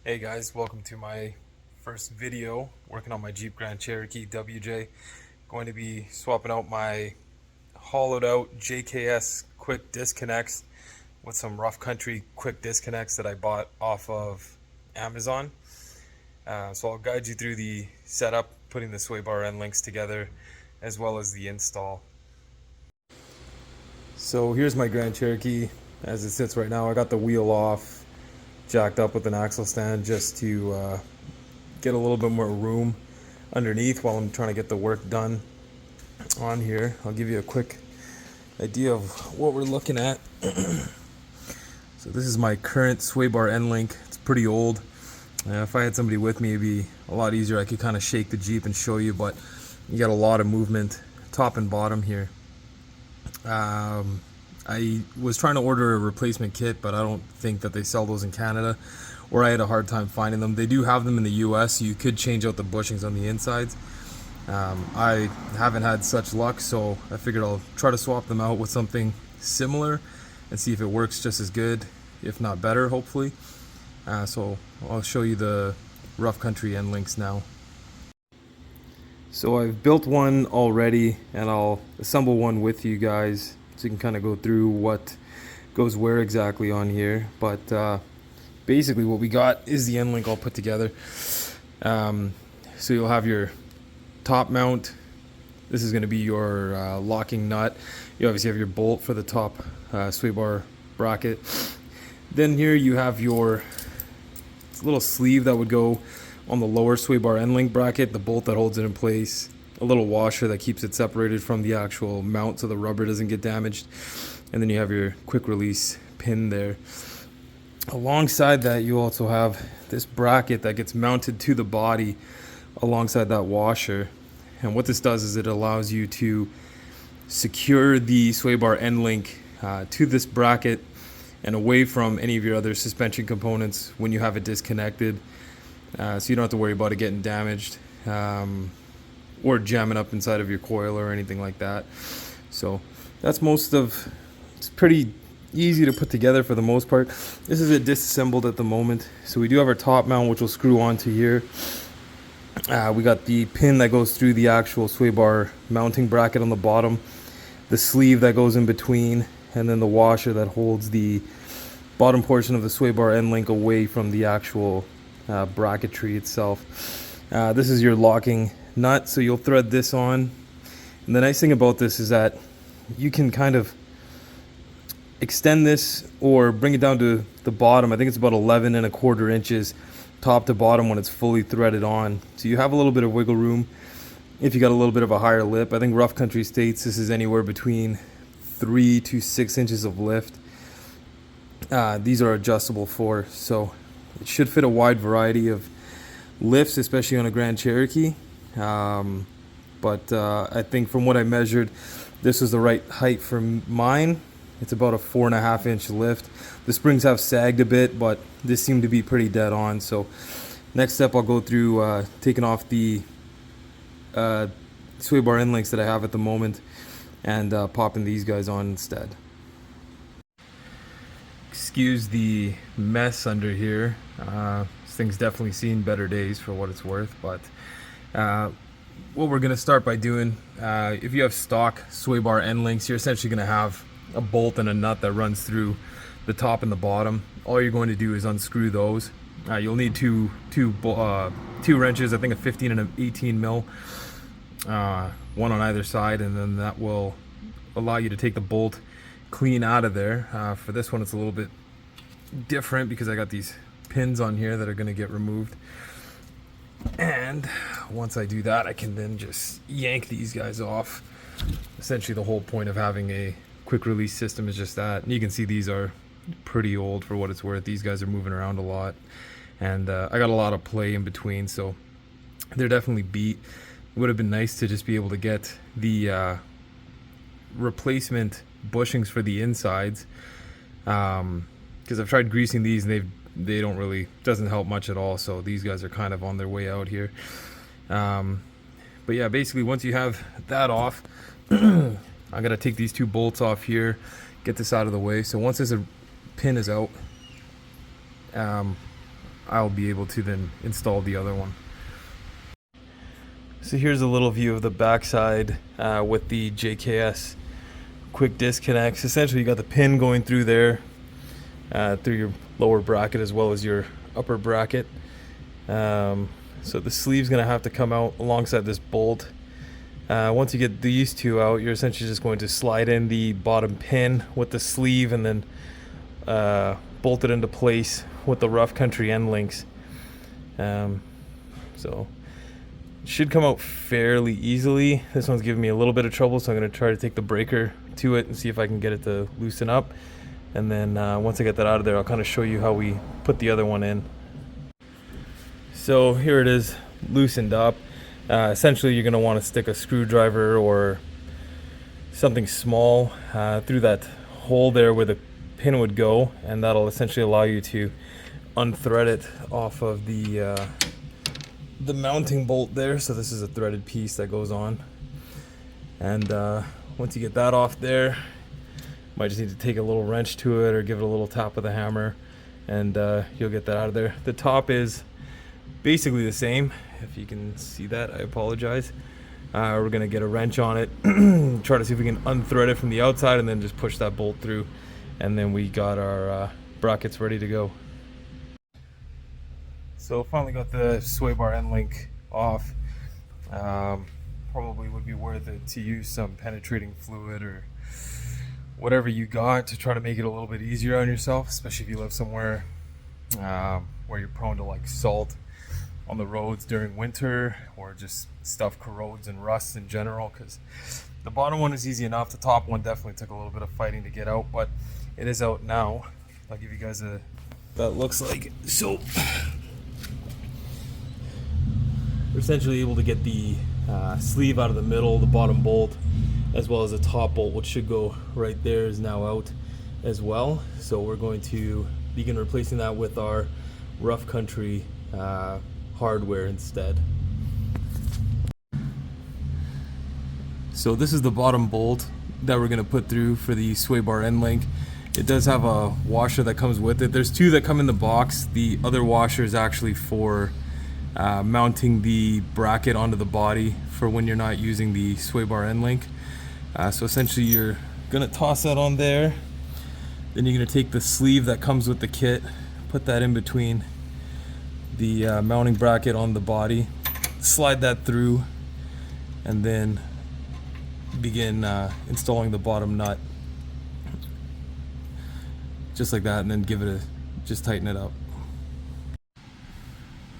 Hey guys, welcome to my first video working on my Jeep Grand Cherokee WJ. Going to be swapping out my hollowed out JKS quick disconnects with some rough country quick disconnects that I bought off of Amazon. So I'll guide you through the setup, putting the sway bar end links together, as well as the install. So here's my Grand Cherokee as it sits right now. I got the wheel off, jacked up with an axle stand just to get a little bit more room underneath while I'm trying to get the work done on here. I'll give you a quick idea of what we're looking at. So this is my current sway bar end link. It's pretty old. If I had somebody with me, it'd be a lot easier. I could kind of shake the Jeep and show you, but you got a lot of movement top and bottom here. I was trying to order a replacement kit, but I don't think that they sell those in Canada, or I had a hard time finding them. They do have them in the US, so you could change out the bushings on the insides. I haven't had such luck, so I figured I'll try to swap them out with something similar and see if it works just as good, if not better, hopefully. So I'll show you the rough country end links now. So I've built one already, and I'll assemble one with you guys so you can kind of go through what goes where exactly on here. But basically what we got is the end link all put together. So you'll have your top mount. This is going to be your locking nut. You obviously have your bolt for the top sway bar bracket. Then here you have your little sleeve that would go on the lower sway bar end link bracket, the bolt that holds it in place, a little washer that keeps it separated from the actual mount so the rubber doesn't get damaged, and then you have your quick release pin there. Alongside that, you also have this bracket that gets mounted to the body alongside that washer, and what this does is it allows you to secure the sway bar end link to this bracket and away from any of your other suspension components when you have it disconnected. So you don't have to worry about it getting damaged or jamming up inside of your coil or anything like that. So that's it's pretty easy to put together for the most part. This is it disassembled at the moment. So we do have our top mount, which will screw onto here. We got the pin that goes through the actual sway bar mounting bracket on the bottom, the sleeve that goes in between, and then the washer that holds the bottom portion of the sway bar end link away from the actual bracketry itself. This is your locking nut, so you'll thread this on. And the nice thing about this is that you can kind of extend this or bring it down to the bottom. I think it's about 11 1/4 inches top to bottom when it's fully threaded on. So you have a little bit of wiggle room if you got a little bit of a higher lip. I think rough country states this is anywhere between 3 to 6 inches of lift. These are adjustable for, so it should fit a wide variety of lifts, especially on a Grand Cherokee. But I think from what I measured, this was the right height for mine. It's about a 4.5 inch lift. The springs have sagged a bit, but this seemed to be pretty dead on. So next step, I'll go through taking off the sway bar end links that I have at the moment and popping these guys on instead. Excuse the mess under here. This thing's definitely seen better days for what it's worth, but what we're going to start by doing, if you have stock sway bar end links, you're essentially going to have a bolt and a nut that runs through the top and the bottom. All you're going to do is unscrew those. You'll need two wrenches, I think a 15 and an 18 mil, one on either side, and then that will allow you to take the bolt clean out of there. For this one, it's a little bit different because I got these pins on here that are going to get removed, and once I do that, I can then just yank these guys off. Essentially the whole point of having a quick release system is just that. And you can see these are pretty old for what it's worth. These guys are moving around a lot, and I got a lot of play in between, so they're definitely beat. It would have been nice to just be able to get the replacement bushings for the insides, because I've tried greasing these and they don't really, doesn't help much at all. So these guys are kind of on their way out here. But yeah, basically once you have that off, I gotta take these two bolts off here, get this out of the way. So once this pin is out, I'll be able to then install the other one. So here's a little view of the backside with the JKS quick disconnects. Essentially you got the pin going through there, through your lower bracket as well as your upper bracket. So the sleeve's gonna have to come out alongside this bolt. Once you get these two out, you're essentially just going to slide in the bottom pin with the sleeve and then bolt it into place with the rough country end links. So it should come out fairly easily. This one's giving me a little bit of trouble, so I'm going to try to take the breaker to it and see if I can get it to loosen up. And then once I get that out of there, I'll kind of show you how we put the other one in. So here it is, loosened up. Essentially you're going to want to stick a screwdriver or something small through that hole there where the pin would go, and that'll essentially allow you to unthread it off of the mounting bolt there. So this is a threaded piece that goes on, and once you get that off there, might just need to take a little wrench to it or give it a little tap with a hammer, and you'll get that out of there. The top is basically the same. If you can see that, I apologize. We're gonna get a wrench on it, try to see if we can unthread it from the outside, and then just push that bolt through, and then we got our brackets ready to go. So finally got the sway bar end link off. Probably would be worth it to use some penetrating fluid or whatever you got to try to make it a little bit easier on yourself, especially if you live somewhere where you're prone to like salt on the roads during winter, or just stuff corrodes and rusts in general. Because the bottom one is easy enough, the top one definitely took a little bit of fighting to get out, but it is out now. I'll give you guys a that looks like. So we're essentially able to get the sleeve out of the middle, the bottom bolt, as well as the top bolt, which should go right there, is now out as well. So we're going to begin replacing that with our rough country hardware instead. So this is the bottom bolt that we're going to put through for the sway bar end link. It does have a washer that comes with it. There's two that come in the box. The other washer is actually for mounting the bracket onto the body for when you're not using the sway bar end link. So essentially you're going to toss that on there. Then you're going to take the sleeve that comes with the kit, put that in between the mounting bracket on the body, slide that through, and then begin installing the bottom nut just like that, and then give it a just tighten it up.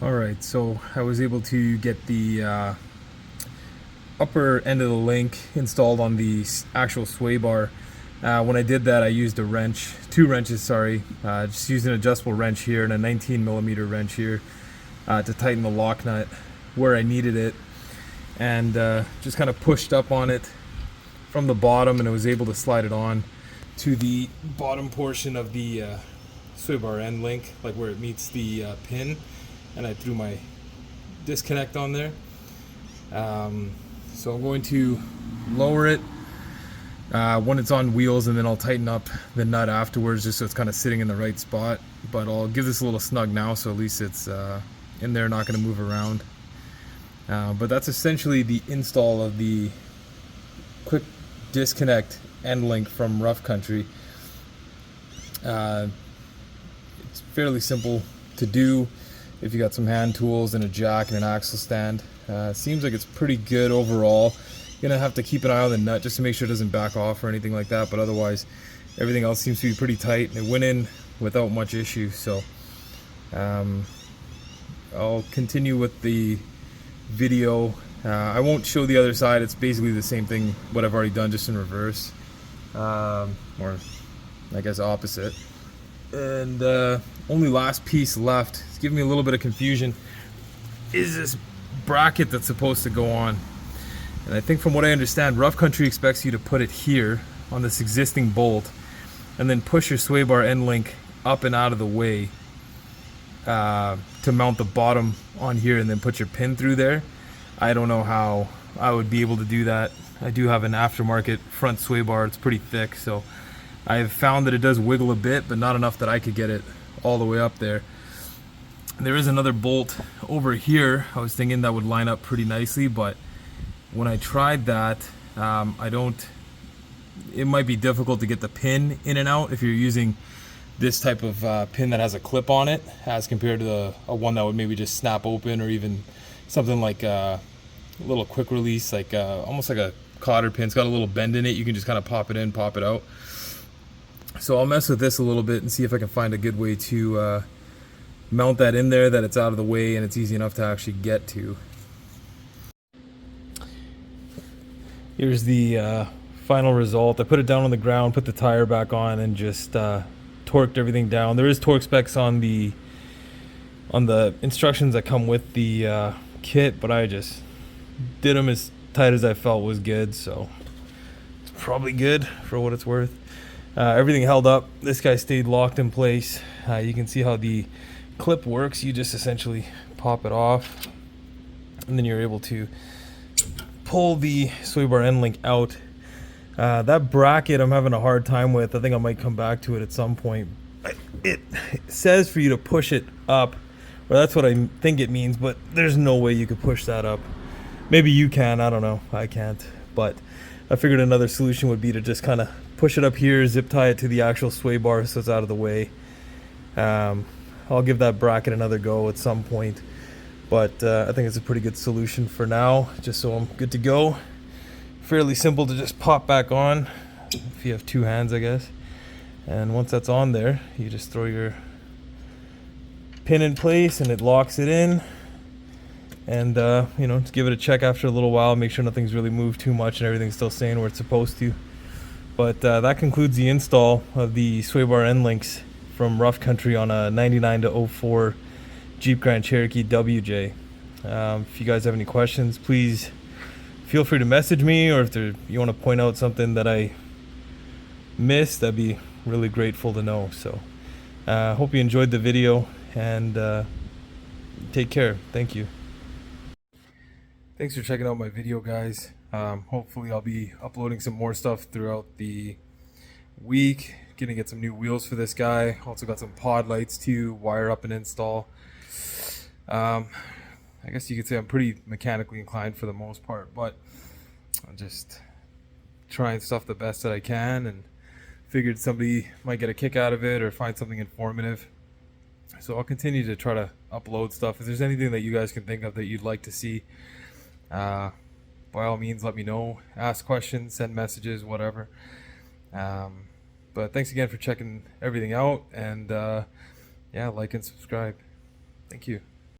Alright, so I was able to get the upper end of the link installed on the actual sway bar. When I did that, I used a wrench, two wrenches, sorry, just used an adjustable wrench here and a 19mm wrench here to tighten the lock nut where I needed it, and just kind of pushed up on it from the bottom, and I was able to slide it on to the bottom portion of the sway bar end link, like where it meets the pin, and I threw my disconnect on there. So I'm going to lower it when it's on wheels, and then I'll tighten up the nut afterwards just so it's kind of sitting in the right spot. But I'll give this a little snug now, so at least it's in there, not going to move around. But that's essentially the install of the quick disconnect end link from Rough Country. It's fairly simple to do if you got some hand tools and a jack and an axle stand. Seems like it's pretty good overall. You're gonna have to keep an eye on the nut just to make sure it doesn't back off or anything like that, but otherwise everything else seems to be pretty tight, and it went in without much issue. So I'll continue with the video. I won't show the other side. It's basically the same thing what I've already done, just in reverse, or I guess opposite. And only last piece left, it's giving me a little bit of confusion, is this bracket that's supposed to go on. And I think from what I understand, Rough Country expects you to put it here on this existing bolt and then push your sway bar end link up and out of the way to mount the bottom on here, and then put your pin through there. I don't know how I would be able to do that. I do have an aftermarket front sway bar. It's pretty thick, so I've found that it does wiggle a bit, but not enough that I could get it all the way up there. There is another bolt over here. I was thinking that would line up pretty nicely, but when I tried that, I don't. It might be difficult to get the pin in and out if you're using this type of pin that has a clip on it, as compared to a one that would maybe just snap open, or even something like a little quick release, like almost like a cotter pin. It's got a little bend in it. You can just kind of pop it in, pop it out. So I'll mess with this a little bit and see if I can find a good way to mount that in there, that it's out of the way and it's easy enough to actually get to. Here's the final result. I put it down on the ground, put the tire back on, and just torqued everything down. There is torque specs on the instructions that come with the kit, but I just did them as tight as I felt was good, so it's probably good for what it's worth. Everything held up. This guy stayed locked in place. You can see how the clip works. You just essentially pop it off, and then you're able to pull the sway bar end link out. That bracket I'm having a hard time with. I think I might come back to it at some point. It says for you to push it up, or that's what I think it means, but there's no way you could push that up. Maybe you can, I don't know, I can't. But I figured another solution would be to just kind of push it up here, zip tie it to the actual sway bar so it's out of the way. I'll give that bracket another go at some point, but I think it's a pretty good solution for now, just so I'm good to go. Fairly simple to just pop back on if you have two hands, I guess. And once that's on there, you just throw your pin in place and it locks it in. And just give it a check after a little while, make sure nothing's really moved too much and everything's still staying where it's supposed to. But that concludes the install of the sway bar end links from Rough Country on a 99 to 04 Jeep Grand Cherokee WJ. If you guys have any questions, please feel free to message me, or if you want to point out something that I missed, that'd be really grateful to know. So hope you enjoyed the video, and take care. Thank you. Thanks for checking out my video, guys. Hopefully I'll be uploading some more stuff throughout the week. Gonna get some new wheels for this guy. Also got some pod lights to wire up and install. I guess you could say I'm pretty mechanically inclined for the most part, but I'm just trying stuff the best that I can, and figured somebody might get a kick out of it or find something informative. So I'll continue to try to upload stuff. If there's anything that you guys can think of that you'd like to see, by all means let me know. Ask questions, send messages, whatever. But thanks again for checking everything out, and yeah, like and subscribe. Thank you.